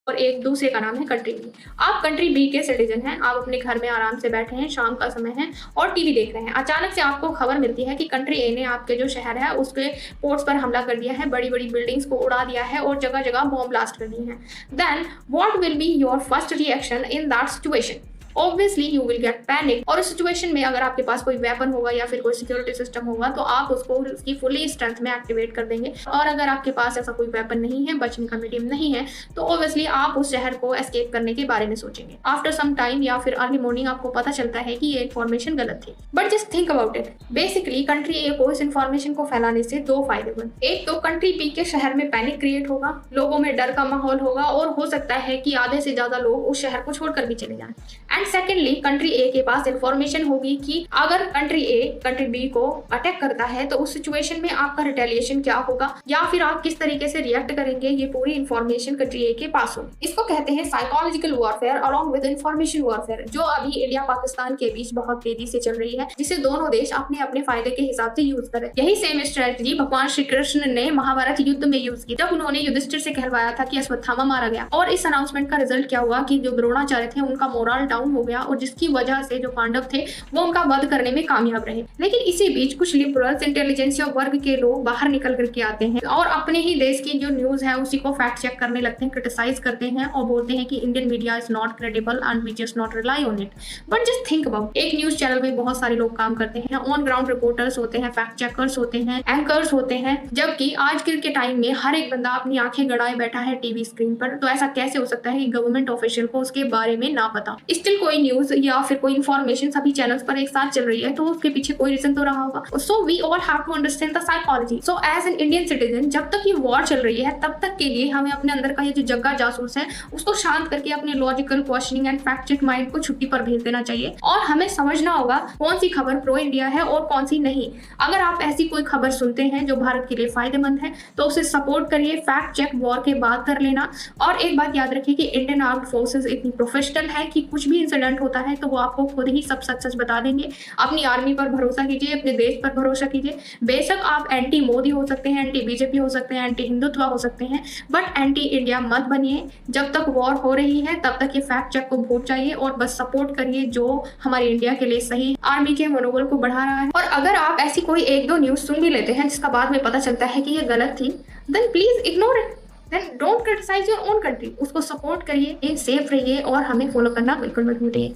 और एक दूसरे का नाम है कंट्री बी। आप कंट्री बी के सिटीजन हैं, आप अपने घर में आराम से बैठे हैं, शाम का समय है और टीवी देख रहे हैं। अचानक से आपको खबर मिलती है कि कंट्री ए ने आपके जो शहर है उसके पोर्ट्स पर हमला कर दिया है, बड़ी बड़ी बिल्डिंग्स को उड़ा दिया है और जगह जगह बॉम्ब ब्लास्ट कर दिए हैं। Then what will be your first reaction in that situation? Obviously you will get panic. और उस सिचुएशन में अगर आपके पास कोई वेपन होगा या फिर कोई सिक्योरिटी सिस्टम होगा तो आप उसको उसकी फुली स्ट्रेंथ में एक्टिवेट कर देंगे। और अगर आपके पास ऐसा कोई वेपन नहीं है, बचने का मीडियम नहीं है, तो ऑब्वियसली आप उस शहर को एस्केप करने के बारे में सोचेंगे। आफ्टर सम टाइम या फिर अर्ली मॉर्निंग आपको पता चलता है कि ये इन्फॉर्मेशन गलत थी। But just think about it, basically country A को इस इन्फॉर्मेशन को फैलाने से दो फायदे हुए। एक तो कंट्री बी के शहर में पैनिक क्रिएट होगा, लोगों में डर का माहौल होगा और हो सकता है कि आधे से ज्यादा लोग उस शहर को छोड़कर भी चले जाएं। एंड सेकेंडली कंट्री ए के पास इंफॉर्मेशन होगी कि अगर कंट्री ए कंट्री बी को अटैक करता है तो उस सिचुएशन में आपका रिटेलिएशन क्या होगा या फिर आप किस तरीके से रिएक्ट करेंगे, ये पूरी इंफॉर्मेशन कंट्री ए के पास हो। इसको कहते हैं psychological warfare along with information warfare, जो अभी इंडिया पाकिस्तान के बीच बहुत तेजी से चल रही है, जिसे दोनों देश अपने अपने फायदे के हिसाब से यूज करें। यही सेम स्ट्रेटजी भगवान श्री कृष्ण ने महाभारत युद्ध में यूज की, जब उन्होंने युधिष्ठिर से कहलवाया था कि अश्वत्थामा मारा गया। और इस अनाउंसमेंट का रिजल्ट क्या हुआ कि जो द्रोणाचार्य थे उनका मोरल डाउन हो गया और जिसकी वजह से जो पांडव थे वो उनका वध करने में कामयाब रहे। लेकिन इसी बीच कुछ लिबरल्स इंटेलिजेंसिया वर्ग के लोग बाहर निकल करके आते हैं और अपने ही देश की जो न्यूज है उसी को फैक्ट चेक करने लगते हैं, क्रिटिसाइज करते हैं और बोलते हैं कि Indian media is not credible and we just not rely on it. But just think about, एक न्यूज चैनल में बहुत सारे लोग काम करते हैं, ऑन ग्राउंड रिपोर्टर्स होते हैं, फैक्ट चेकर्स होते हैं, एंकर्स होते हैं, जबकि आजकल के टाइम में हर एक बंदा अपनी आंखें गड़ाए बैठा है टीवी स्क्रीन पर। तो ऐसा कैसे हो सकता है कि गवर्नमेंट ऑफिशियल को उसके बारे में ना पता? स्टिल कोई न्यूज या फिर कोई इन्फॉर्मेशन सभी चैनल्स पर एक साथ चल रही है, तो उसके पीछे कोई रीजन तो रहा होगा। So we all have to understand the psychology. So as an Indian citizen, जब तक ये वॉर चल रही है तब तक के लिए हमें अपने अंदर का ये जो जग्गा जासूस है उसको शांत करके अपने logical questioning and fact check mind को छुट्टी पर भेज देना चाहिए और हमें समझना होगा कौन सी खबर प्रो इंडिया है और कौन सी नहीं। अगर आप ऐसी कोई खबर सुनते हैं जो भारत के लिए फायदेमंद है तो उसे सपोर्ट करिए, फैक्ट चेक वॉर के बाद कर लेना। और एक बात याद रखिए कि इंडियन आर्म्ड फोर्सेस इतनी प्रोफेशनल है कि कुछ भी इंसिडेंट होता है तो वो आपको खुद ही सब सच सच बता देंगे। अपनी आर्मी पर भरोसा कीजिए, अपने देश पर भरोसा कीजिए। बेशक आप एंटी मोदी हो सकते हैं, एंटी बीजेपी हो सकते हैं, एंटी हिंदुत्व हो सकते हैं, बट एंटी इंडिया मत बनिए। जब तक वॉर हो रही है तब तक ये फैक्ट चेक को भूल जाइए और बस सपोर्ट करिए जो हमारी इंडिया के लिए सही, आर्मी के मनोबल को बढ़ा रहा है। और अगर आप ऐसी कोई एक दो न्यूज सुन भी लेते हैं जिसका बाद में पता चलता है कि ये गलत थी, then please ignore it, then don't criticise your own country. उसको सपोर्ट करिए, सेफ रहिए और हमें फॉलो करना बिल्कुल मत भूलिए।